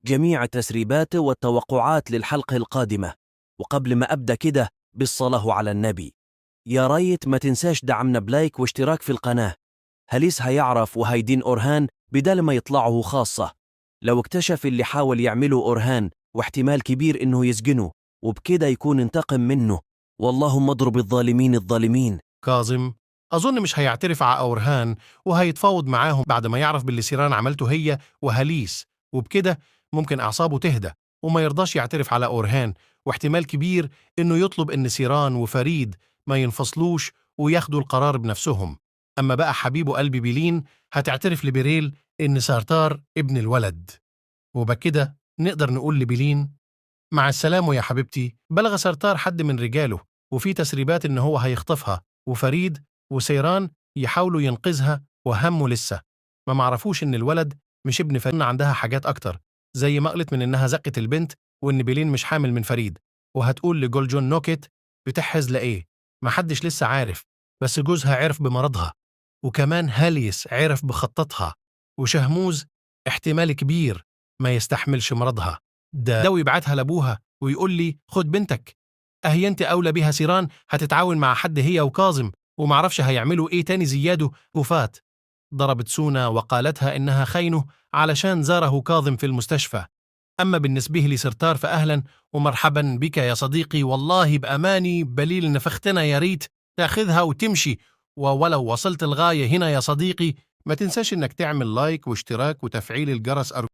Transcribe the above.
جميع التسريبات والتوقعات للحلقة القادمة. وقبل ما أبدأ كده بالصلاة على النبي، يا ريت ما تنساش دعمنا بلايك واشتراك في القناة. هليس هيعرف وهيدين أورهان بدل ما يطلعه خاصة. لو اكتشف اللي حاول يعمله أورهان، واحتمال كبير إنه يسجنه وبكده يكون انتقم منه. واللهم اضرب الظالمين الظالمين. كاظم أظن مش هيعترف على أورهان وهيتفاوض معاهم بعد ما يعرف باللي سيران عملته هي وهليس، وبكده ممكن أعصابه تهدى وما يرضاش يعترف على أورهان، واحتمال كبير إنه يطلب إن سيران وفريد ما ينفصلوش وياخدوا القرار بنفسهم. أما بقى حبيبه قلبي بيلين هتعترف لبيريل إن سارتار ابن الولد، وبكده نقدر نقول لبيلين مع السلامة يا حبيبتي. بلغ سارتار حد من رجاله وفي تسريبات إن هو هيخطفها، وفريد وسيران يحاولوا ينقذها وهمه لسه ما معرفوش إن الولد مش ابن فريد، عندها حاجات أكتر زي ما قلت من إنها زقت البنت وإن بيلين مش حامل من فريد، وهتقول لجول جون نوكيت بتحز لإيه محدش لسه عارف، بس جوزها عرف بمرضها وكمان هاليس عرف بخطتها، وشهموز احتمال كبير ما يستحملش مرضها ده ويبعتها لأبوها ويقول لي خد بنتك، أهي أنت أولى بيها. سيران هتتعاون مع حد هي وكاظم ومعرفش هيعملوا إيه تاني زياده. وفات ضربت سونا وقالتها إنها خاينه علشان زاره كاظم في المستشفى. أما بالنسبة لسرتار فأهلا ومرحبا بك يا صديقي، والله بأماني بليل نفختنا، يا ريت تاخذها وتمشي، ولو وصلت الغاية هنا يا صديقي ما تنساش إنك تعمل لايك واشتراك وتفعيل الجرس.